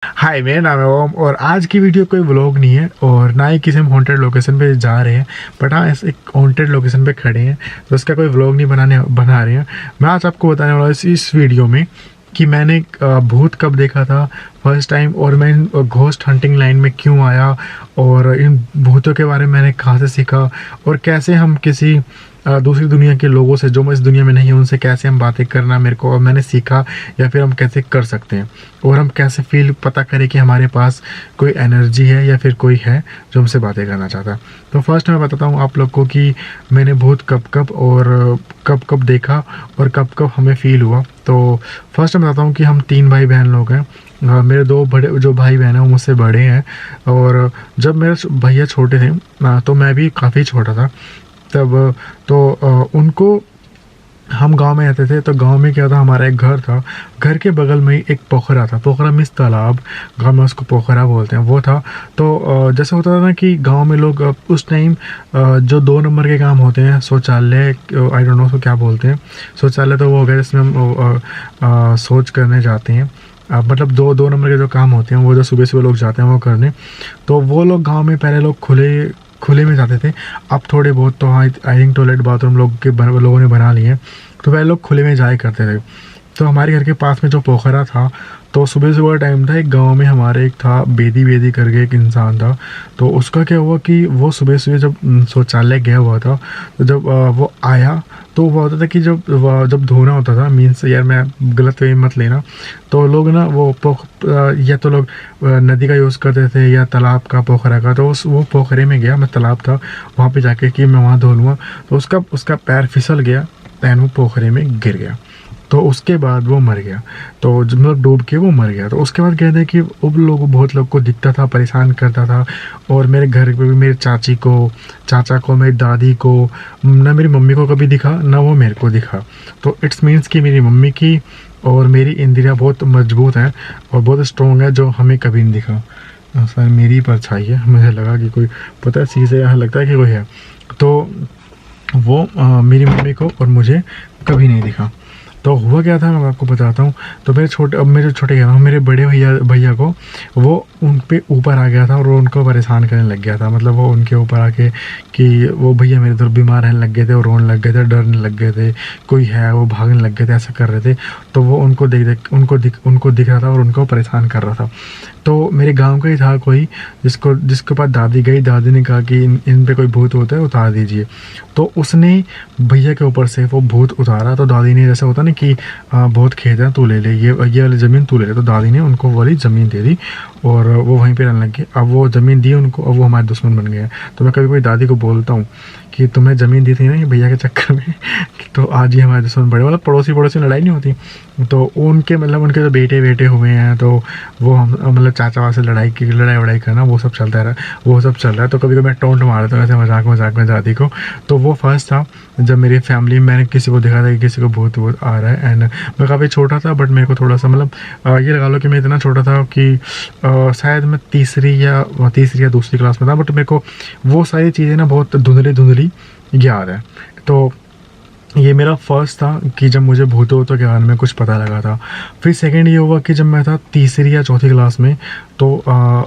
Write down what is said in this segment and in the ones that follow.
हाय, मेरा नाम है ओम और आज की वीडियो कोई व्लॉग नहीं है और ना ही किसी हम हॉन्टेड लोकेशन पे जा रहे हैं। बट हाँ, ऐसे एक हॉन्टेड लोकेशन पे खड़े हैं तो उसका कोई व्लॉग नहीं बना रहे हैं। मैं आज आपको बताने वाला हूँ इस वीडियो में कि मैंने भूत कब देखा था फर्स्ट टाइम, और मैं घोस्ट हंटिंग लाइन में क्यों आया, और इन भूतों के बारे में मैंने कहाँ से सीखा, और कैसे हम किसी दूसरी दुनिया के लोगों से जो मैं इस दुनिया में नहीं हूँ उनसे कैसे हम बातें करना मेरे को और मैंने सीखा, या फिर हम कैसे कर सकते हैं, और हम कैसे फील पता करें कि हमारे पास कोई एनर्जी है या फिर कोई है जो हमसे बातें करना चाहता है। तो फर्स्ट मैं बताता हूँ आप लोग को कि मैंने भूत कब कब और कब कब देखा और कब कब हमें फील हुआ। तो फर्स्ट मैं बताता हूँ कि हम 3 भाई बहन लोग हैं। मेरे 2 बड़े जो भाई बहन हैं वो मुझसे बड़े हैं, और जब मेरे भैया छोटे थे तो मैं भी काफ़ी छोटा था तब। तो उनको हम गांव में रहते थे, तो गांव में क्या था, हमारा एक घर था, घर के बगल में ही एक पोखरा था, पोखरा मीन्स तालाब, गांव में उसको पोखरा बोलते हैं, वो था। तो जैसे होता था ना कि गांव में लोग उस टाइम जो 2 नंबर के काम होते हैं, शौचालय, आई डोंट नो उसको क्या बोलते हैं, शौचालय तो वो हो गया जिसमें हम शौच करने जाते हैं, मतलब दो नंबर के जो काम होते हैं वो जो सुबह सुबह लोग जाते हैं वो करने। तो वो लोग गांव में पहले लोग खुले में जाते थे। अब थोड़े बहुत तो आई थिंक टॉयलेट बाथरूम लोगों ने बना लिए हैं, तो पहले लोग खुले में जाया करते थे। तो हमारे घर के पास में जो पोखरा था, तो सुबह सुबह टाइम था, एक गांव में हमारे एक था बेदी करके एक इंसान था। तो उसका क्या हुआ कि वो सुबह सुबह जब शौचालय गया हुआ था, तो जब वो आया तो वो होता था कि जब धोना होता था, मीन्स यार मैं गलत वे मत लेना, तो लोग ना या तो लोग नदी का यूज़ करते थे या तालाब का, पोखरा का। तो वो पोखरे में गया, मैं तालाब था वहाँ पे जाके कि मैं वहाँ धो लूँगा, तो उसका पैर फिसल गया एंड वो पोखरे में गिर गया। तो उसके बाद वो मर गया, तो मतलब डूब के वो मर गया। तो उसके बाद कहते हैं कि बहुत लोग को दिखता था, परेशान करता था, और मेरे घर पे भी मेरे चाचा को, मेरी दादी को, ना मेरी मम्मी को कभी दिखा ना वो मेरे को दिखा। तो इट्स मीन्स कि मेरी मम्मी की और मेरी इंद्रियाँ बहुत मजबूत हैं और बहुत स्ट्रॉन्ग है, जो हमें कभी नहीं दिखा। सर मेरी परछाई है, मुझे लगा कि कोई पता है चीज़ है, यहाँ लगता है कि कोई है। तो वो मेरी मम्मी को और मुझे कभी नहीं दिखा। तो हुआ क्या था मैं आपको बताता हूँ। तो मेरे छोटे क्या, मेरे बड़े भैया को वो उन पे ऊपर आ गया था और वो उनको परेशान करने लग गया था। मतलब वो उनके ऊपर आके कि वो भैया मेरे तरफ बीमार रहने लग गए थे और रोने लग गए थे, डरने लग गए थे, कोई है, वो भागने लग गए थे, ऐसा कर रहे थे। तो वो उनको दिख रहा था और उनको परेशान कर रहा था। तो मेरे गांव का ही था कोई, जिसके पास दादी गई, दादी ने कहा कि इन पे कोई भूत होता है, उतार दीजिए। तो उसने भैया के ऊपर से वो भूत उतारा। तो दादी ने, जैसे होता ना कि बहुत खेत है तू ले ले, ये वाली ज़मीन तू ले ले, तो दादी ने उनको वाली ज़मीन दे दी और वो वहीं पे रहने लग गए। अब वो ज़मीन दी उनको, अब वो हमारे दुश्मन बन गए हैं। तो मैं कभी कभी दादी को बोलता हूँ कि तुम्हें ज़मीन दी थी ना ये भैया के चक्कर में, तो आज ही हमारे दुश्मन बड़े, मतलब पड़ोसी लड़ाई नहीं होती। तो उनके जो बेटे हुए हैं, तो वो हम मतलब चाचा से लड़ाई करना, वो सब चल रहा है। तो कभी कभी मैं टोंट मारता हूँ ऐसे मजाक में दादी को। तो वो फर्स्ट था जब मेरी फैमिली में मैंने किसी को देखा था कि किसी को भूत आ रहा है। एंड मैं काफ़ी छोटा था, बट मेरे को थोड़ा सा मतलब ये लगा लो कि मैं इतना छोटा था कि शायद मैं तीसरी या दूसरी क्लास में था, बट मेरे को वो सारी चीज़ें ना बहुत धुंधली याद है। तो ये मेरा फर्स्ट था कि जब मुझे भूतों के बारे में कुछ पता लगा था। फिर सेकंड ये हुआ कि जब मैं था तीसरी या चौथी क्लास में, तो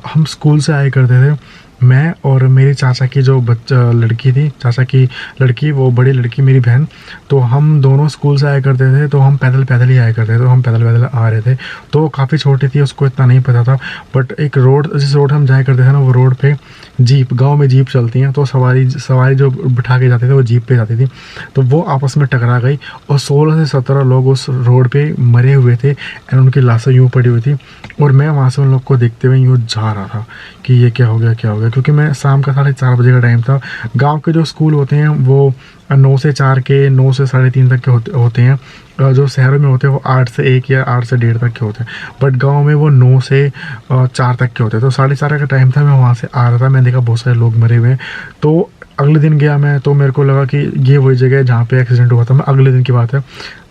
हम स्कूल से आए करते थे, मैं और मेरे चाचा की जो लड़की थी, चाचा की लड़की, वो बड़ी लड़की मेरी बहन। तो हम दोनों स्कूल से आया करते थे, तो हम पैदल ही आया करते थे। तो हम पैदल आ रहे थे, तो वो काफ़ी छोटी थी, उसको इतना नहीं पता था। बट एक रोड, जिस रोड हम जाया करते थे ना, वो रोड पे जीप, गांव में जीप चलती हैं, तो सवारी जो बिठा के जाते थे वो जीप पे जाती थी। तो वो आपस में टकरा गई और 16 से 17 लोग उस रोड पे मरे हुए थे एंड उनकी लाशें यूँ पड़ी हुई थी। और मैं वहाँ से उन लोग को देखते हुए यूँ जा रहा था कि ये क्या हो गया, क्योंकि मैं शाम का 4:30 बजे का टाइम था। गांव के जो स्कूल होते हैं वो 9 से 4 के, 9 से 3:30 तक के होते हैं। जो शहरों में होते हैं वो 8 से 1 या 8 से 1:30 तक के होते हैं, बट गांव में वो 9 से 4 तक के होते हैं। तो 4:30 का टाइम था, मैं वहाँ से आ रहा था, मैंने देखा बहुत सारे लोग मरे हुए हैं। तो अगले दिन गया मैं, तो मेरे को लगा कि ये वही जगह है जहाँ पे एक्सीडेंट हुआ था। मैं अगले दिन की बात है,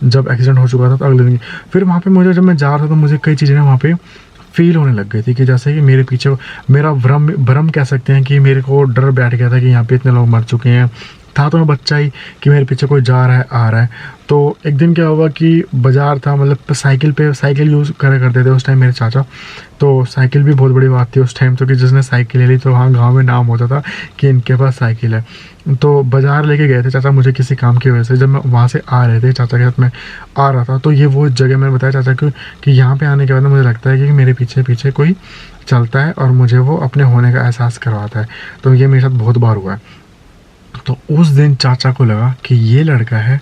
जब एक्सीडेंट हो चुका था, तो अगले दिन फिर वहाँ पे जब मैं जा रहा था, तो मुझे कई चीज़ें वहाँ पे फील होने लग गई थी कि जैसे कि मेरे पीछे मेरा भ्रम कह सकते हैं कि मेरे को डर बैठ गया था कि यहाँ पे इतने लोग मर चुके हैं, था तो मैं बच्चा ही कि मेरे पीछे कोई जा रहा है आ रहा है। तो एक दिन क्या हुआ कि बाज़ार था, मतलब साइकिल यूज़ करा करते थे उस टाइम मेरे चाचा। तो साइकिल भी बहुत बड़ी बात थी उस टाइम तो, कि जिसने साइकिल ले ली तो हाँ गाँव में नाम होता था कि इनके पास साइकिल है। तो बाज़ार लेके गए थे चाचा मुझे किसी काम की वजह से। जब मैं वहाँ से आ रहे थे चाचा के साथ मैं आ रहा था, तो ये वो जगह मैंने बताया चाचा को कि यहाँ पे आने के बाद मुझे लगता है कि मेरे पीछे पीछे कोई चलता है और मुझे वो अपने होने का एहसास करवाता है। तो ये मेरे साथ बहुत बार हुआ है। तो उस दिन चाचा को लगा कि ये लड़का है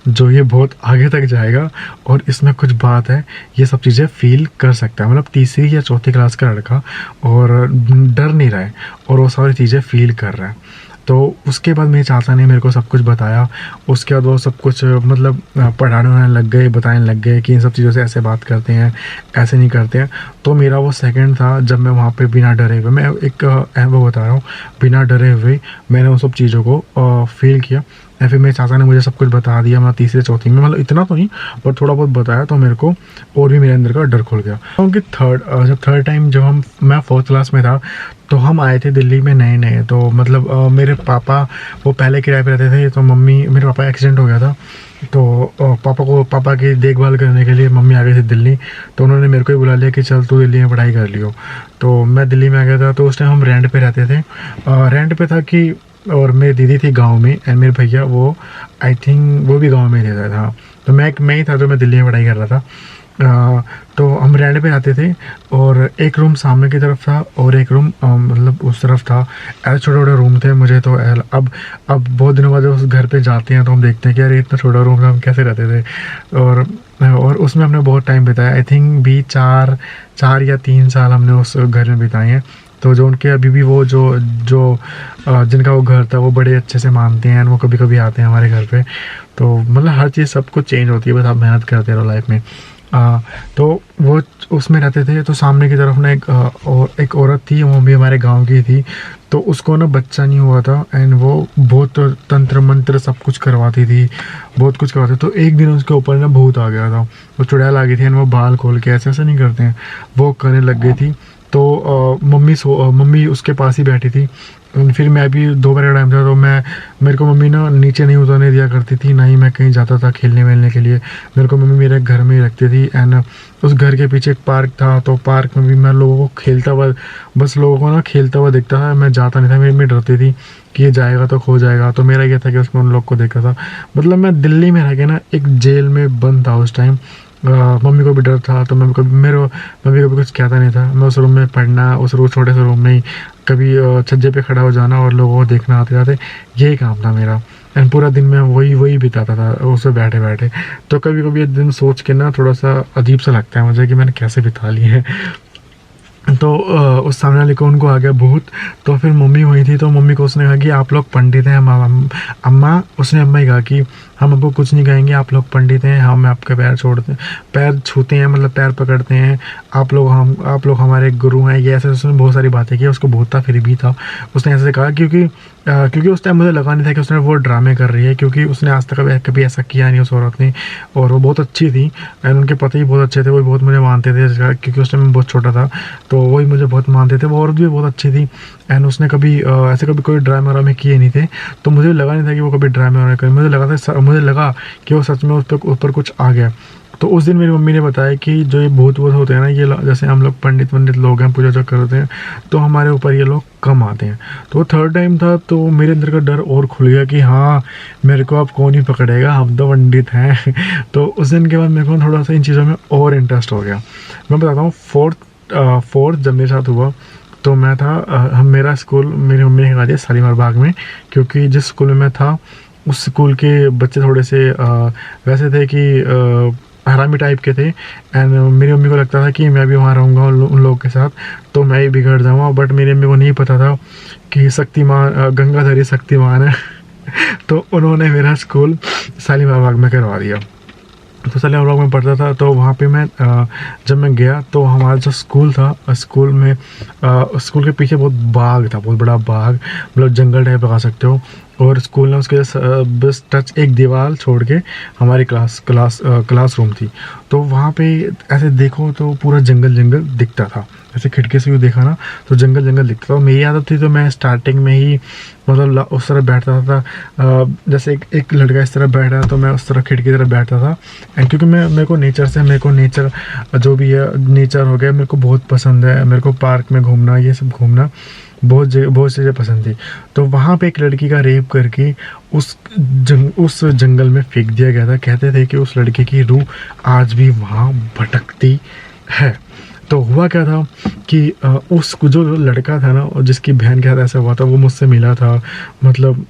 जो ये बहुत आगे तक जाएगा और इसमें कुछ बात है, ये सब चीज़ें फ़ील कर सकता है। मतलब तीसरी या चौथी क्लास का लड़का और डर नहीं रहा है और वो सारी चीज़ें फ़ील कर रहा है। तो उसके बाद मेरे चाचा ने मेरे को सब कुछ बताया। उसके बाद वो सब कुछ मतलब पढ़ाने लग गए, बताने लग गए कि इन सब चीज़ों से ऐसे बात करते हैं, ऐसे नहीं करते हैं। तो मेरा वो सेकंड था जब मैं वहाँ पे बिना डरे हुए, मैं एक वो बता रहा हूँ, बिना डरे हुए मैंने उन सब चीज़ों को फ़ील किया। या फिर मेरे चाचा ने मुझे सब कुछ बता दिया, मैं तीसरे चौथी में, मतलब इतना तो नहीं पर थोड़ा बहुत बताया, तो मेरे को और भी मेरे अंदर का डर खुल गया। क्योंकि थर्ड टाइम जब मैं 4th क्लास में था, तो हम आए थे दिल्ली में नए नए। तो मतलब मेरे पापा वो पहले किराए पे रहते थे, तो मेरे पापा एक्सीडेंट हो गया था। तो पापा की देखभाल करने के लिए मम्मी आ गई थी दिल्ली। तो उन्होंने मेरे को ही बुला लिया कि चल तू दिल्ली में पढ़ाई कर लियो। तो मैं दिल्ली में आ गया था। तो उस टाइम हम रेंट पे रहते थे। रेंट पे था कि, और मेरी दीदी थी गांव में एंड मेरे भैया वो आई थिंक वो भी गांव में रहता था। तो मैं ही था जो मैं दिल्ली में पढ़ाई कर रहा था। तो हम रेंट पे आते थे और एक रूम सामने की तरफ था और एक रूम मतलब उस तरफ था। ऐसे छोटे छोटे रूम थे। मुझे तो अब बहुत दिनों बाद जब उस घर पे जाते हैं तो हम देखते हैं कि यार इतना छोटा रूम था, हम कैसे रहते थे। और उसमें हमने बहुत टाइम बिताया। आई थिंक भी 4 या 3 साल हमने उस घर में बिताए हैं। तो जो उनके अभी भी वो जो जिनका वो घर था वो बड़े अच्छे से मानते हैं, वो कभी कभी आते हैं हमारे घर पे। तो मतलब हर चीज़ सब कुछ चेंज होती है, बस आप मेहनत करते रहो लाइफ में। तो वो उसमें रहते थे। तो सामने की तरफ ना एक औरत थी, वो भी हमारे गांव की थी। तो उसको ना बच्चा नहीं हुआ था एंड वो बहुत तंत्र मंत्र सब कुछ करवाती थी, बहुत कुछ करवाती। तो एक दिन उसके ऊपर ना भूत आ गया था, वो चुड़ैल आ गई थी एंड वो बाल खोल के ऐसे नहीं करते हैं, वो करने लग गई थी। तो मम्मी उसके पास ही बैठी थी। फिर मैं भी दोपहर का टाइम था, तो मेरे को मम्मी ना नीचे नहीं उतरने दिया करती थी, ना ही मैं कहीं जाता था खेलने वेलने के लिए। मेरे को मम्मी मेरे घर में ही रखती थी एंड उस घर के पीछे एक पार्क था। तो पार्क में भी मैं लोगों को खेलता हुआ, बस लोगों को ना खेलता हुआ देखता था, मैं जाता नहीं था। मेरी मम्मी डरती थी कि ये जाएगा तो खो जाएगा। तो मेरा ये था कि उसमें उन लोग को देखा था। मतलब मैं दिल्ली में रह के ना एक जेल में बंद था उस टाइम। मम्मी को भी डर था, तो मम्मी को भी कुछ कहता नहीं था। मैं उस रूम में पढ़ना, उस छोटे से रूम में ही कभी छज्जे पे खड़ा हो जाना और लोगों को देखना आते जाते, यही काम था मेरा। एंड पूरा दिन मैं वही बिताता था उसे बैठे बैठे। तो कभी कभी ये दिन सोच के ना थोड़ा सा अजीब सा लगता है मुझे कि मैंने कैसे बिता लिए हैं। तो उस सामने वाले को उनको आ गया भूत। तो फिर मम्मी हुई थी, तो मम्मी को उसने कहा कि आप लोग पंडित हैं। अम्मा ही कहा कि हम आपको कुछ नहीं कहेंगे, आप लोग पंडित हैं, हम आपके पैर छूते हैं, मतलब पैर पकड़ते हैं, आप लोग हमारे गुरु हैं। ये ऐसे उसने बहुत सारी बातें की। उसको भूत था फिर भी था, उसने ऐसे कहा क्योंकि उस टाइम मुझे लगा नहीं था कि उसने वो ड्रामे कर रही है, क्योंकि उसने आज तक कभी ऐसा किया नहीं उस औरत ने। और वो बहुत अच्छी थी एंड उनके पति भी बहुत अच्छे थे, वो बहुत मुझे मानते थे क्योंकि उस टाइम मैं बहुत छोटा था। तो वही मुझे बहुत मानते थे। वो औरत भी बहुत अच्छी थी एंड उसने कभी ऐसे कभी कोई ड्रामे वामे किए नहीं थे। तो मुझे लगा नहीं था कि वो कभी ड्रामे वामे करे। मुझे लगा कि वो सच में उस पर ऊपर कुछ आ गया। तो उस दिन मेरी मम्मी ने बताया कि जो ये भूत होते हैं ना, ये जैसे हम लोग पंडित लोग हैं, पूजा करते हैं, तो हमारे ऊपर ये लोग कम आते हैं। तो थर्ड टाइम था, तो मेरे अंदर का डर और खुल गया कि हाँ मेरे को अब कौन ही पकड़ेगा, हम तो पंडित हैं। तो उस दिन के बाद मेरे को थोड़ा सा इन चीज़ों में और इंटरेस्ट हो गया। मैं बताता हूँ, फोर्थ जब मेरे साथ हुआ, तो मैं था मेरा स्कूल मेरी मम्मी ने लगा दिया शालीमार बाग में, क्योंकि जिस स्कूल में मैं था उस स्कूल के बच्चे थोड़े से वैसे थे कि हरामी टाइप के थे एंड मेरी मम्मी को लगता था कि मैं भी वहाँ रहूँगा उन लोगों के साथ तो मैं ही बिगड़ जाऊँगा। बट मेरी मम्मी को नहीं पता था कि गंगाधरी शक्तिमान है। तो उन्होंने मेरा स्कूल शालीमार बाग में करवा दिया। तो शालीमार बाग में पढ़ता था। तो वहाँ पे जब मैं गया तो हमारा जो स्कूल था, स्कूल के पीछे बहुत बाग था, बहुत बड़ा बाग, मतलब जंगल टाइप लगा सकते हो। और स्कूल ने उसके बस टच एक दीवार छोड़ के हमारी क्लास रूम थी। तो वहाँ पे ऐसे देखो तो पूरा जंगल दिखता था ऐसे खिड़की से यूँ देखा ना तो जंगल जंगल दिखता था। मेरी आदत थी तो मैं स्टार्टिंग में ही मतलब उस तरह बैठता था, जैसे एक लड़का इस तरह बैठ रहा है तो मैं उस तरह खिड़की की तरफ बैठता था। एंड क्योंकि मेरे को नेचर जो भी है नेचर हो गया मेरे को बहुत पसंद है। मेरे को पार्क में घूमना, ये सब घूमना बहुत चीज़ें पसंद थी। तो वहाँ पे एक लड़की का रेप करके उस जंगल में फेंक दिया गया था। कहते थे कि उस लड़की की रूह आज भी वहाँ भटकती है। तो हुआ क्या था कि उस जो लड़का था ना, जिसकी बहन के साथ ऐसा हुआ था, वो मुझसे मिला था। मतलब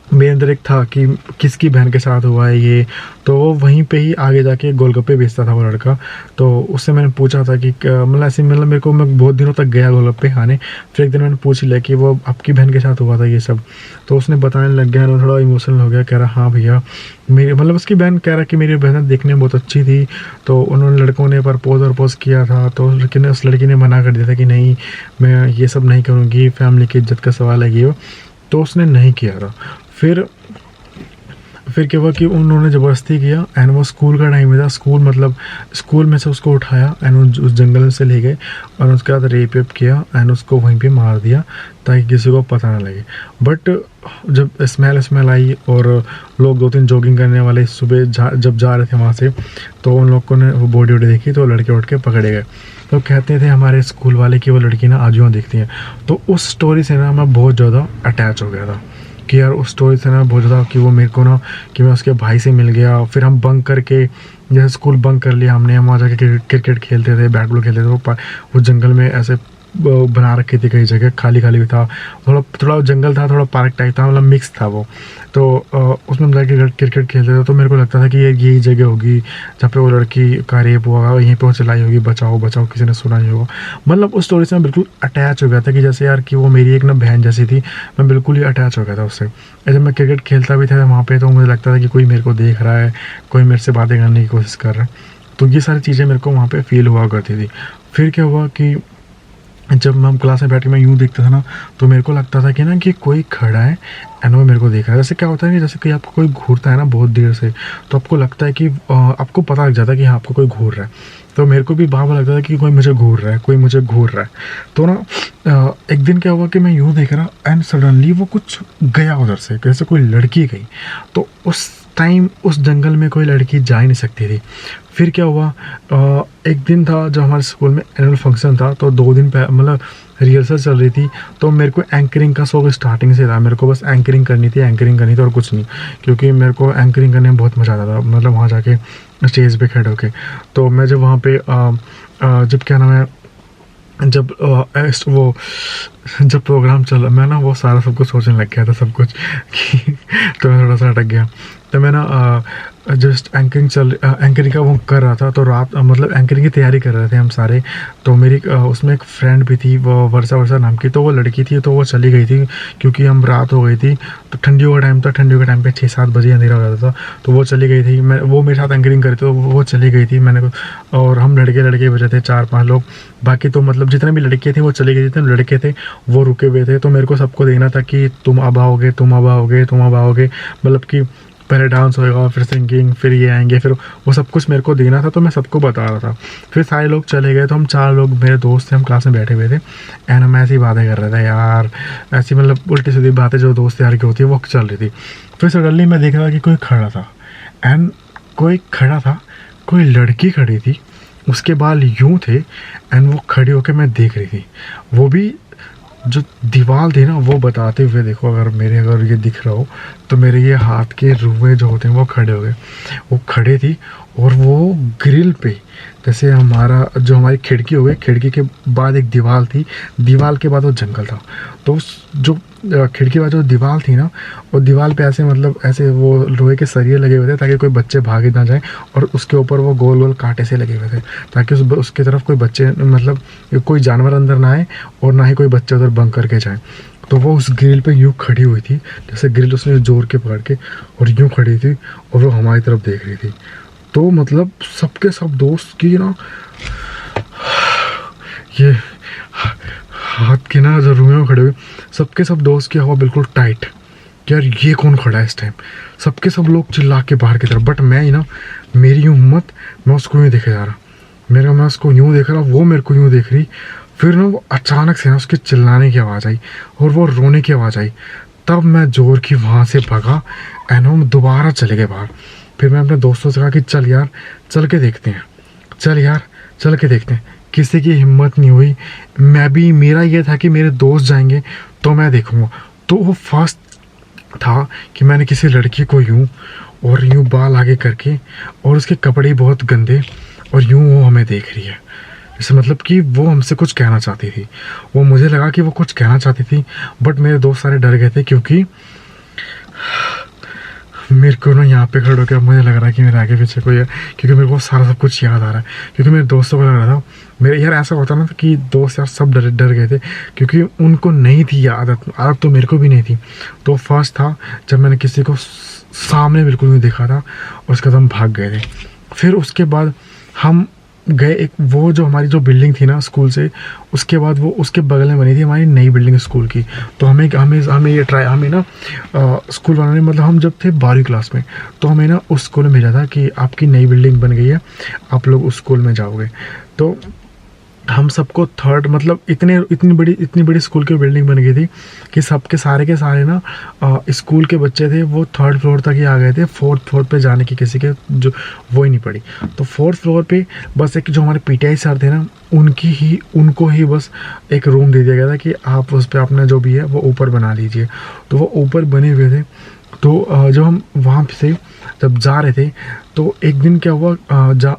मेरे अंदर एक था कि किसकी बहन के साथ हुआ है ये। तो वो वहीं पे ही आगे जाके गोलगप्पे बेचता था वो लड़का। तो उससे मैंने पूछा था कि मतलब ऐसे, मतलब मेरे को, मैं बहुत दिनों तक गया गोलगप्पे खाने। फिर एक दिन मैंने पूछ लिया कि वो आपकी बहन के साथ हुआ था ये सब। तो उसने बताने लग गया, थोड़ा इमोशनल हो गया, कह रहा हाँ भैया मेरी, मतलब उसकी बहन कह रहा कि मेरी बहन देखने में बहुत अच्छी थी। तो उन्होंने लड़कों ने प्रपोज किया था, तो उस लड़की ने मना कर दिया था कि नहीं मैं ये सब नहीं करूँगी, फैमिली की इज्जत का सवाल है ये। तो उसने नहीं किया था। फिर क्या हुआ कि उन्होंने ज़बरदस्ती किया। एंड वो स्कूल का टाइम में था, स्कूल में से उसको उठाया एंड उस जंगल से ले गए और उसके बाद रेप किया एंड उसको वहीं पे मार दिया ताकि किसी को पता ना लगे। बट जब स्मेल आई और लोग 2-3 जॉगिंग करने वाले सुबह जब जा रहे थे वहाँ से, तो उन लोगों ने वो बॉडी देखी तो लड़के उठ के पकड़े गए। तो कहते थे हमारे स्कूल वाले कि वो लड़की ना आज यूँ दिखती है। तो उस स्टोरी से ना मैं बहुत ज़्यादा अटैच हो गया था कि यार उस स्टोरी से ना बहुत ज़्यादा कि वो मेरे को ना कि मैं उसके भाई से मिल गया। फिर हम बंक करके, जैसे स्कूल बंक कर लिया हमने, हम वहाँ जाके क्रिकेट खेलते थे, बैट बॉल खेलते थे। वो जंगल में ऐसे बना रखी थी कई जगह, खाली भी था, थोड़ा जंगल था, थोड़ा पार्क टाइप था, मतलब मिक्स था वो। तो उसमें हम जाके क्रिकेट खेलते थे। तो मेरे को लगता था कि यही जगह होगी जहाँ पे वो लड़की का रेप हुआ, यहीं पे वो चिल्लाई होगी बचाओ बचाओ, किसी ने सुना नहीं होगा। मतलब उस स्टोरी से मैं बिल्कुल अटैच हो गया था कि जैसे यार कि वो मेरी एक ना बहन जैसी थी। मैं बिल्कुल ही अटैच हो गया था उससे। जब मैं क्रिकेट खेलता भी था वहाँ पर, तो मुझे लगता था कि कोई मेरे को देख रहा है, कोई मेरे से बातें करने की कोशिश कर रहा है। तो ये सारी चीज़ें मेरे को वहाँ पर फील हुआ करती थी। फिर क्या हुआ कि जब हम क्लास में बैठ के मैं यूँ देखता था ना, तो मेरे को लगता था कि ना कि कोई खड़ा है एंड वो मेरे को देख रहा है। जैसे क्या होता है कि जैसे कि आपको कोई घूरता है ना बहुत देर से, तो आपको लगता है कि आपको पता लग जाता है कि हाँ आपको कोई घूर रहा है। तो मेरे को भी भाव लगता था कि कोई मुझे घूर रहा है, कोई मुझे घूर रहा है। तो ना एक दिन क्या हुआ कि मैं यूँ देख रहा एंड सडनली वो कुछ गया उधर से, जैसे कोई लड़की गई। तो उस टाइम उस जंगल में कोई लड़की जा ही नहीं सकती थी। फिर क्या हुआ, एक दिन था जब हमारे स्कूल में एनुअल फंक्शन था, तो 2 दिन मतलब रिहर्सल चल रही थी। तो मेरे को एंकरिंग का शौक स्टार्टिंग से था। मेरे को बस एंकरिंग करनी थी और कुछ नहीं, क्योंकि मेरे को एंकरिंग करने में बहुत मज़ा आता था, मतलब वहाँ जाके स्टेज पे खड़े होके। तो मैं जब वहाँ पे जब क्या नाम है, जब प्रोग्राम चला, मैं ना वो सारा सब कुछ सोचने लग गया था सब कुछ कि तो मैं थोड़ा सा अटक गया। तो मैं ना जस्ट एंकरिंग का वो कर रहा था। तो रात मतलब एंकरिंग की तैयारी कर रहे थे हम सारे। तो मेरी उसमें एक फ्रेंड भी थी, वो वर्षा नाम की। तो वो लड़की थी, तो वो चली गई थी क्योंकि हम रात हो गई थी। तो ठंडियों का टाइम था, ठंडियों के टाइम पे 6-7 बजे अंधेरा हो जाता था। तो वो चली गई थी, वो मेरे साथ एंकरिंग करी, तो वो चली गई थी। और हम लड़के बचे थे 4-5 लोग। बाकी तो मतलब जितने भी लड़के थे वो चले गए, जितने लड़के थे वो रुके हुए थे। तो मेरे को सबको देखना था कि तुम अब आओगे, मतलब कि पहले डांस होएगा, फिर सिंगिंग, फिर ये आएंगे, फिर वो सब कुछ मेरे को देना था। तो मैं सबको बता रहा था। फिर सारे लोग चले गए, तो हम 4 लोग, मेरे दोस्त थे, हम क्लास में बैठे हुए थे एंड हम ऐसी बातें कर रहे थे यार, ऐसी मतलब उल्टी सीधी बातें जो दोस्त यार की होती है वो चल रही थी। फिर सडनली मैं देख रहा कि कोई खड़ा था, कोई लड़की खड़ी थी, उसके बाल यूँ थे एंड वो खड़ी होकर मैं देख रही थी। वो भी जो दीवार थी ना वो बताते हुए, देखो अगर ये दिख रहा हो तो मेरे ये हाथ के रुए जो होते हैं वो खड़े हो गए। वो खड़े थी और वो ग्रिल पे, जैसे हमारी खिड़की हो गई, खिड़की के बाद एक दीवार थी, दीवार के बाद वो जंगल था। तो उस जो खिड़की के बाद जो दीवार थी ना, वो दीवार पे ऐसे मतलब ऐसे वो लोहे के सरिये लगे हुए थे ताकि कोई बच्चे भागे ना जाए। और उसके ऊपर वो गोल गोल कांटे से लगे हुए थे ताकि उसके तरफ कोई बच्चे, मतलब कोई जानवर अंदर ना आए और ना ही कोई बच्चे उधर बंक करके जाए। तो वो उस ग्रिल पे यूँ खड़ी हुई थी, जैसे ग्रिल उसने जोर के पकड़ के और यूँ खड़ी थी और वो हमारी तरफ देख रही थी। तो मतलब सबके सब दोस्त की ना ये हाथ के ना जो रुए में खड़े हुए, सबके सब दोस्त की हवा बिल्कुल टाइट कि यार ये कौन खड़ा है इस टाइम। सबके सब लोग चिल्ला के बाहर की तरफ, बट मैं ही ना, मेरी हिम्मत, मैं उसको यूँ देखे जा रहा, मैं उसको यूँ देख रहा, वो मेरे को यूँ देख रही। फिर ना वो अचानक से ना उसके चिल्लाने की आवाज़ आई और वो रोने की आवाज़ आई। तब मैं जोर की वहाँ से भागा एंड हम दोबारा चले गए बाहर। फिर मैं अपने दोस्तों से कहा कि चल यार चल के देखते हैं, चल यार चल के देखते हैं। किसी की हिम्मत नहीं हुई। मेरा ये था कि मेरे दोस्त जाएंगे तो मैं देखूँगा। तो वो फर्स्ट था कि मैंने किसी लड़की को यूँ बाल आगे करके और उसके कपड़े बहुत गंदे और यूँ वो हमें देख रही है, जैसे मतलब कि वो हमसे कुछ कहना चाहती थी। वो मुझे लगा कि वो कुछ कहना चाहती थी, बट मेरे दोस्त सारे डर गए थे क्योंकि मेरे को ना यहाँ पे खड़े होकर मुझे लग रहा है कि मेरे आगे पीछे कोई है, क्योंकि मेरे को सारा सब कुछ याद आ रहा है। क्योंकि मेरे दोस्तों को लग रहा था, मेरे यार ऐसा होता ना कि दोस्त यार सब डर गए थे क्योंकि उनको नहीं थी आदत तो मेरे को भी नहीं थी। तो फर्स्ट था जब मैंने किसी को सामने बिल्कुल नहीं देखा था और उसके बाद हम भाग गए थे। फिर उसके बाद हम गए एक वो जो हमारी जो बिल्डिंग थी ना स्कूल से, उसके बाद वो उसके बगल में बनी थी हमारी नई बिल्डिंग स्कूल की। तो हमें ना स्कूल वालों ने, मतलब हम जब थे 12वीं क्लास में, तो हमें ना उस स्कूल में भेजा था कि आपकी नई बिल्डिंग बन गई है, आप लोग उस स्कूल में जाओगे। तो हम सबको थर्ड, मतलब इतनी बड़ी स्कूल की बिल्डिंग बन गई थी कि सबके सारे के सारे ना स्कूल के बच्चे थे वो थर्ड फ्लोर तक ही आ गए थे। फोर्थ फ्लोर पे जाने की किसी के जो वो ही नहीं पड़ी। तो फोर्थ फ्लोर पे बस एक जो हमारे पीटीआई सर थे ना, उनको ही बस एक रूम दे दिया गया था कि आप उस पर अपना जो भी है वो ऊपर बना लीजिए। तो वो ऊपर बने हुए थे। तो जब हम वहाँ से जब जा रहे थे तो एक दिन क्या हुआ,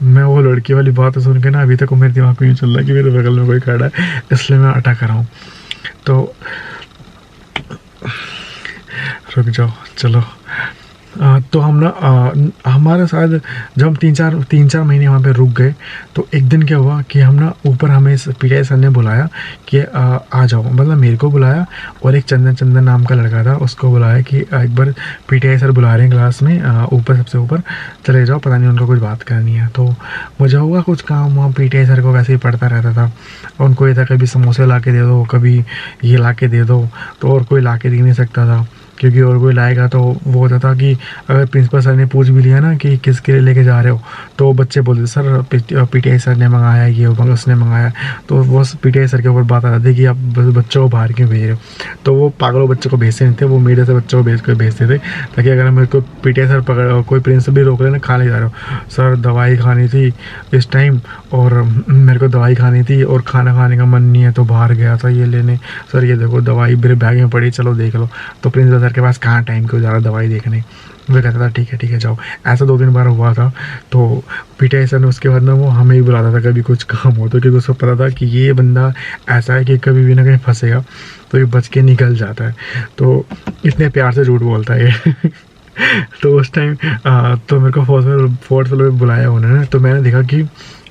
मैं वो लड़की वाली बात सुन के ना अभी तक मेरे दिमाग में यूँ चल रहा है कि मेरे बगल में कोई खड़ा है, इसलिए मैं अटक कर रहा हूँ। तो रुक जाओ, चलो। तो हम ना हमारे साथ जब हम तीन चार महीने वहाँ पे रुक गए, तो एक दिन क्या हुआ कि हम ना ऊपर, हमें पीटीआई सर ने बुलाया कि आ जाओ, मतलब मेरे को बुलाया और एक चंदन नाम का लड़का था उसको बुलाया कि एक बार पीटीआई सर बुला रहे हैं क्लास में, ऊपर सबसे ऊपर चले जाओ, पता नहीं उनको कुछ बात करनी है। तो मुझे हुआ कुछ काम, वहाँ पीटीआई सर को वैसे ही पढ़ता रहता था। उनको ये था कभी समोसे ला के दे दो, कभी ये ला के दे दो, तो और कोई ला के दे नहीं सकता था क्योंकि और कोई लाएगा तो वो होता था कि अगर प्रिंसिपल सर ने पूछ भी लिया ना कि किसके लिए लेके जा रहे हो, तो बच्चे बोलते सर पीटीआई सर ने मंगाया, ये उसने मंगाया। तो वो पीटीआई सर के ऊपर बात आ जाती कि आप बच्चों को बाहर क्यों भेज रहे हो। तो वो पागलों बच्चों को भेजते नहीं थे, वो मेरे से बच्चों को भेजते थे ताकि अगर मेरे को पीटीआई सर पकड़, कोई प्रिंसिपल भी रोक लेना, खा ले जा रहे हो सर, दवाई खानी थी इस टाइम और मेरे को दवाई खानी थी और खाना खाने का मन नहीं है तो बाहर गया था ये लेने, सर ये देखो दवाई मेरे बैग में पड़ी, चलो देख लो। तो प्रिंसिपल के पास कहाँ टाइम क्यों जा रहा दवाई देखने, वो कहता था ठीक है जाओ। ऐसा 2-3 बार हुआ था। तो पीटीआई सर ने उसके बाद ना वो हमें ही बुलाता था कभी कुछ काम हो तो, क्योंकि उसको पता था कि ये बंदा ऐसा है कि कभी भी ना कहीं फंसेगा तो ये बच के निकल जाता है, तो इतने प्यार से झूठ बोलता है ये। तो उस टाइम तो मेरे को फोर्थ फ्लोर में बुलाया उन्होंने, तो मैंने देखा कि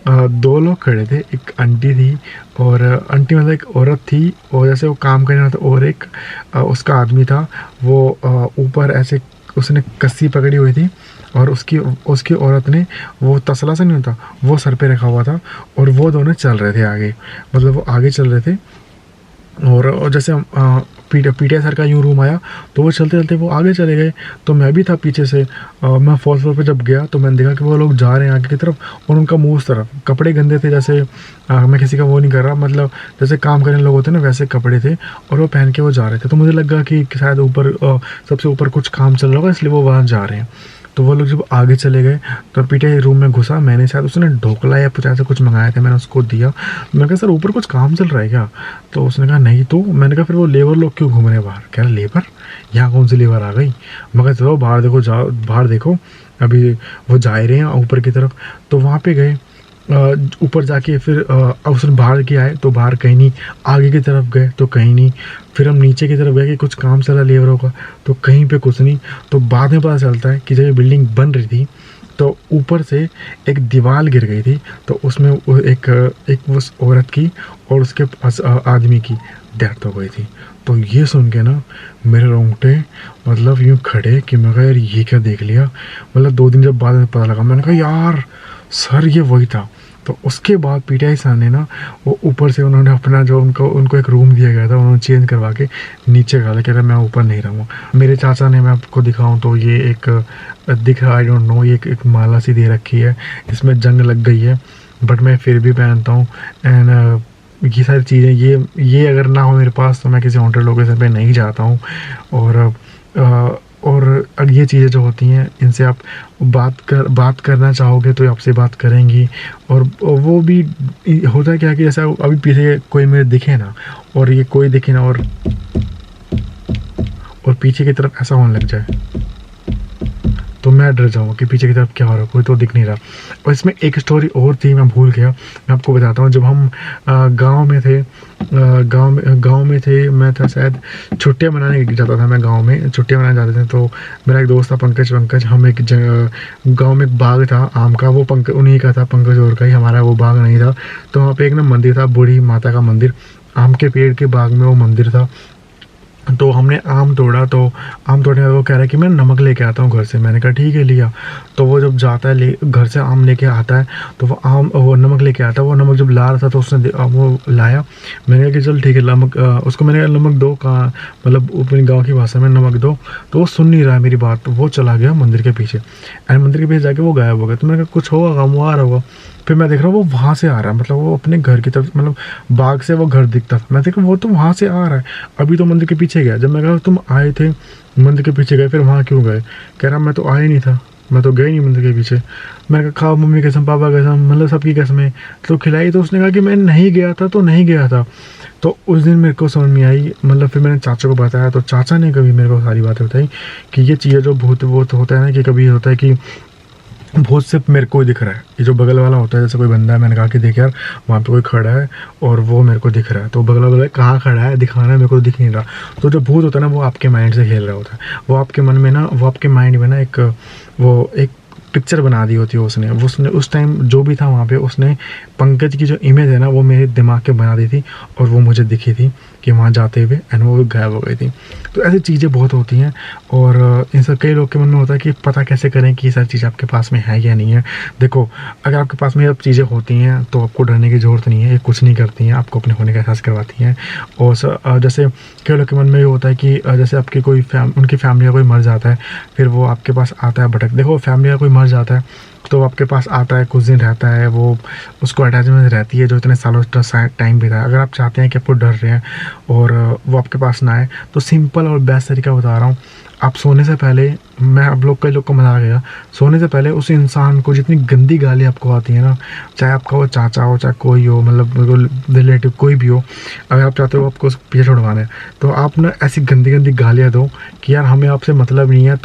2 लोग खड़े थे, एक आंटी थी और आंटी मतलब एक औरत थी और जैसे वो काम करने वाला था, और एक उसका आदमी था वो ऊपर ऐसे उसने कस्सी पकड़ी हुई थी और उसकी औरत ने वो तसला से नहीं होता वो सर पे रखा हुआ था और वो दोनों चल रहे थे आगे, मतलब वो आगे चल रहे थे। और जैसे पीटीआई सर का यूँ रूम आया तो वो चलते चलते वो आगे चले गए, तो मैं भी था पीछे से। मैं फोर्थ फ्लोर पे जब गया तो मैंने देखा कि वो लोग जा रहे हैं आगे की तरफ और उनका मुंह उस तरफ, कपड़े गंदे थे, जैसे मैं किसी का वो नहीं कर रहा, मतलब जैसे काम करने लोग होते हैं ना वैसे कपड़े थे और वो पहन के वो जा रहे थे। तो मुझे लगा कि शायद ऊपर सबसे ऊपर कुछ काम चल रहा होगा इसलिए वो वहाँ जा रहे हैं। तो वो लोग जब आगे चले गए तो पीटीआई रूम में घुसा, मैंने शायद उसने ढोकला या कुछ ऐसा कुछ मंगाया था, मैंने उसको दिया। मैंने कहा सर ऊपर कुछ काम चल रहा है क्या? तो उसने कहा नहीं। तो मैंने कहा फिर वो लेबर लोग क्यों घूम रहे हैं बाहर? कह रहा लेबर, यहाँ कौन सी लेबर आ गई? मैं कहा चलो बाहर देखो, जाओ बाहर देखो, अभी वो जा रहे हैं ऊपर की तरफ। तो वहाँ पे गए, ऊपर जाके फिर उसने बाहर के आए तो बाहर कहीं नहीं, आगे की तरफ गए तो कहीं नहीं, फिर हम नीचे की तरफ गए कि कुछ काम चला लेबरों का तो कहीं पे कुछ नहीं। तो बाद में पता चलता है कि जब ये बिल्डिंग बन रही थी तो ऊपर से एक दीवार गिर गई थी, तो उसमें एक उस औरत की और उसके आदमी की डेथ हो गई थी। तो ये सुन के ना मेरे रोंगटे मतलब यूँ खड़े कि मैं कहा यार ये क्या देख लिया। मतलब 2 दिन जब बाद में पता लगा, मैंने कहा यार सर ये वही था। तो उसके बाद पीटीआई सर ने ना वो ऊपर से उन्होंने अपना जो उनको एक रूम दिया गया था उन्होंने चेंज करवा के नीचे कहा कि मैं ऊपर नहीं रहूँगा। मेरे चाचा ने, मैं आपको दिखाऊं तो ये एक दिख रहा, आई डोंट नो, ये एक माला सी दे रखी है, इसमें जंग लग गई है बट मैं फिर भी पहनता हूँ। एंड ये सारी चीज़ें ये अगर ना हो मेरे पास तो मैं किसी हॉन्टेड लोकेशन पे नहीं जाता हूँ। और अब ये चीज़ें जो होती हैं इनसे आप बात करना चाहोगे तो आपसे बात करेंगी। और वो भी होता है क्या कि जैसा अभी पीछे कोई मेरे दिखे ना, और ये कोई दिखे ना, और पीछे की तरफ ऐसा होने लग जाए तो मैं डर जाऊँ कि पीछे की तरफ क्या हो रहा है, कोई तो दिख नहीं रहा। और इसमें एक स्टोरी और थी, मैं भूल गया, मैं आपको बताता हूँ। जब हम गांव में थे, मैं था शायद, छुट्टियां मनाने जाता था मैं गांव में, छुट्टियां मनाने जाते थे। तो मेरा एक दोस्त था पंकज, हम एक गांव में एक बाग था आम का, वो उन्हीं का था, पंकज और का ही, हमारा वो बाग नहीं था। तो वहाँ पे एक ना मंदिर था, बूढ़ी माता का मंदिर, आम के पेड़ के बाग में वो मंदिर था। तो हमने आम तोड़ा, तो आम तोड़ने का वो कह रहा है कि मैं नमक लेके आता हूँ घर से। मैंने कहा ठीक है, लिया। तो वो जब जाता है घर से आम लेके आता है, तो वो नमक लेके आता है। वो नमक जब ला रहा था तो उसने वो लाया। मैंने कहा कि चल ठीक है, नमक, उसको मैंने कहा नमक दो, कहाँ, मतलब अपनी गाँव की भाषा में नमक दो। तो वो सुन नहीं रहा है मेरी बात, तो वो चला गया मंदिर के पीछे, एंड मंदिर के पीछे जाके वो गायब हो गया। तो मैंने कहा कुछ होगा, वो आ रहा होगा। फिर मैं देख रहा हूँ वो वहाँ से आ रहा है, मतलब वो अपने घर की तरफ, मतलब बाग से वो घर दिखता था। मैं देख रहा हूँ वो तो वहाँ से आ रहा है, अभी तो मंदिर के पीछे गया। जब मैं कहा तुम आए थे मंदिर के पीछे गए, फिर वहाँ क्यों गए? कह रहा मैं तो आया नहीं था, मैं तो गई नहीं मंदिर के पीछे। मैंने कहा खाओ, मम्मी कसम, पापा कसम, मतलब सबकी कसमें। तो खिलाई, तो उसने कहा कि मैं नहीं गया था, तो नहीं गया था। तो उस दिन मेरे को समझ में आई, मतलब फिर मैंने चाचा को बताया, तो चाचा ने कभी मेरे को सारी बातें बताई कि ये चीज़ें जो भूत होता है ना, कि कभी होता है कि भूत सिर्फ मेरे को ही दिख रहा है। ये जो बगल वाला होता है, जैसे कोई बंदा है, मैंने कहा कि देख यार वहाँ पे कोई खड़ा है और वो मेरे को दिख रहा है, तो बगल वाला कहाँ खड़ा है दिखाना है, मेरे को दिख नहीं रहा। तो जो भूत होता है ना, वो आपके माइंड से खेल रहा होता है, वो आपके मन में ना, वो आपके माइंड में ना एक पिक्चर बना दी होती है उसने उस टाइम जो भी था वहाँ पे, उसने पंकज की जो इमेज है ना, वो मेरे दिमाग के बना दी थी, और वो मुझे दिखी थी कि वहाँ जाते हुए, एंड वो गायब हो गई थी। तो ऐसी चीज़ें बहुत होती हैं, और इन सब कई लोग के मन में होता है कि पता कैसे करें कि ये सारी चीज़ आपके पास में है या नहीं है। देखो, अगर आपके पास में ये सब चीज़ें होती हैं तो आपको डरने की ज़रूरत नहीं है, ये कुछ नहीं करती हैं, आपको अपने होने का एहसास करवाती हैं। और जैसे कई लोग के मन में ये होता है कि जैसे आपकी उनकी फैमिली का कोई मर जाता है, फिर वो आपके पास आता है भटक। देखो, फैमिली का कोई मर जाता है तो आपके पास आता है, कुछ दिन रहता है, वो उसको अटैचमेंट रहती है जो इतने सालों टाइम बिता है। अगर आप चाहते हैं कि आपको डर रहे हैं और वो आपके पास ना आए, तो सिंपल और बेस्ट तरीका बता रहा हूँ। आप सोने से पहले, मैं आप लोग कई लोग को मजा आ गया, सोने से पहले उस इंसान को, जितनी गंदी गाली आपको आती है ना, चाहे आपका वो चाचा हो, चाहे कोई हो, मतलब रिलेटिव कोई भी हो, अगर आप चाहते हो आपको उसको पीछे छुड़वाना है, तो आप ना ऐसी गंदी गंदी गालियाँ दो कि यार हमें आपसे मतलब नहीं है,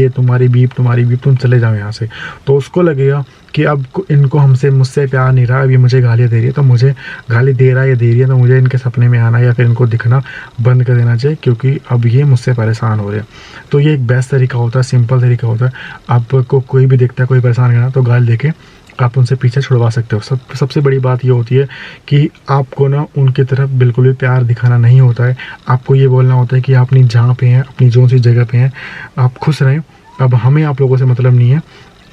तुम्हारी बीप, तुम चले जाओ यहाँ से। तो उसको लगेगा कि अब इनको मुझसे प्यार नहीं रहा, अब ये मुझे गालियाँ दे रही है, तो मुझे गाली दे रहा है या दे रही है, तो मुझे इनके सपने में आना या फिर इनको दिखना बंद कर देना चाहिए, क्योंकि अब ये मुझसे परेशान हो रहे हैं। तो ये एक बेस्ट तरीका होता है, सिंपल तरीका होता है। आपको कोई भी दिखता है कोई परेशान करना, तो गाली देके आप उनसे पीछे छुड़वा सकते हो। सबसे बड़ी बात ये होती है कि आपको ना उनकी तरफ बिल्कुल भी प्यार दिखाना नहीं होता है। आपको ये बोलना होता है कि आप अपनी जहाँ पे हैं, अपनी जो सी जगह पे हैं, आप खुश रहें। अब हमें आप लोगों से मतलब नहीं है,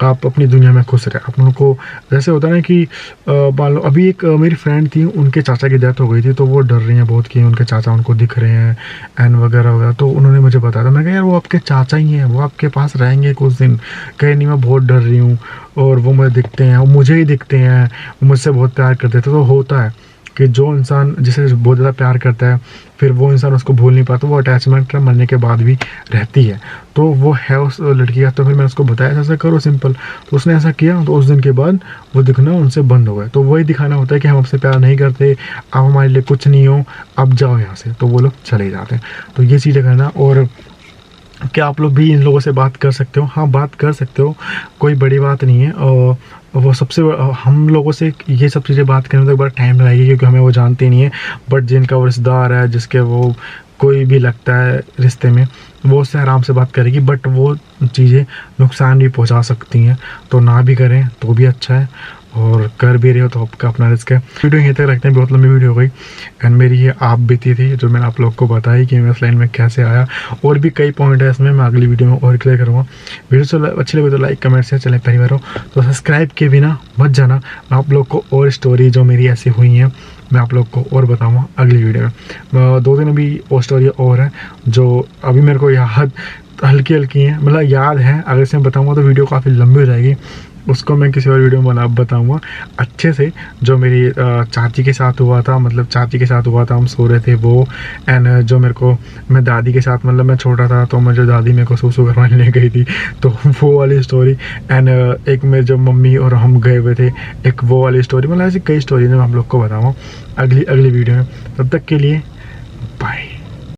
आप अपनी दुनिया में खुश रहे। आप उनको, जैसे होता है ना कि मान लो अभी एक मेरी फ्रेंड थी, उनके चाचा की डेथ हो गई थी, तो वो डर रही हैं बहुत कि उनके चाचा उनको दिख रहे हैं एंड वगैरह वगैरह। तो उन्होंने मुझे बताया था, मैं कहा यार वो आपके चाचा ही हैं, वो आपके पास रहेंगे कुछ दिन। कहीं नहीं, मैं बहुत डर रही हूँ और वो मुझे दिखते हैं, वो मुझे ही दिखते हैं, वो मुझसे बहुत प्यार करते थे। तो होता है कि जो इंसान जिसे बहुत ज़्यादा प्यार करता है, फिर वो इंसान उसको भूल नहीं पाता, वो अटैचमेंट मरने के बाद भी रहती है। तो वो है उस लड़की का। तो फिर मैंने उसको बताया ऐसा करो सिंपल, तो उसने ऐसा किया, तो उस दिन के बाद वो दिखना उनसे बंद हो गया। तो वही दिखाना होता है कि हम आपसे प्यार नहीं करते, आप हमारे लिए कुछ नहीं हो, अब जाओ यहाँ से, तो वो लोग चले जाते हैं। तो ये चीज़ें करना। और क्या आप लोग भी इन लोगों से बात कर सकते हो? हाँ, बात कर सकते हो, कोई बड़ी बात नहीं है। और वो सबसे हम लोगों से ये सब चीज़ें बात करने में तो बड़ा टाइम लगेगी, क्योंकि हमें वो जानते नहीं है। बट जिनका वो रिश्तेदार है, जिसके वो कोई भी लगता है रिश्ते में, वो उससे आराम से बात करेगी। बट वो चीज़ें नुकसान भी पहुंचा सकती हैं, तो ना भी करें तो भी अच्छा है, और कर भी रहे हो तो आपका अपना रिस्क है। वीडियो यहीं तक रखते हैं, बहुत लंबी वीडियो हो गई। एंड मेरी ये आप बीती थी जो मैंने आप लोग को बताई कि मैं इस लाइन में कैसे आया। और भी कई पॉइंट है इसमें, मैं अगली वीडियो में और क्लियर करूँगा। वीडियो अच्छी लगे तो लाइक कमेंट से, चले पहली बार हो तो सब्सक्राइब के बिना मत जाना। मैं आप लोग को और स्टोरी जो मेरी ऐसी हुई हैं, मैं आप लोग को और बताऊँगा अगली वीडियो में। 2 दिन अभी और स्टोरी और है जो अभी मेरे को याद हल्की हल्की हैं, मतलब याद है। अगर से मैं बताऊँगा तो वीडियो काफ़ी लंबी हो जाएगी। उसको मैं किसी और वीडियो में बताऊँगा अच्छे से। जो मेरी चाची के साथ हुआ था, मतलब चाची के साथ हुआ था, हम सो रहे थे वो। एंड जो मेरे को मैं दादी के साथ, मतलब मैं छोटा था तो मुझे दादी मेरे को सूसू करवाने ले गई थी, तो वो वाली स्टोरी। एंड एक में जब मम्मी और हम गए हुए थे, एक वो वाली स्टोरी। मतलब ऐसी कई स्टोरी मैं हम लोग को बताऊँगा अगली वीडियो में। तब तक के लिए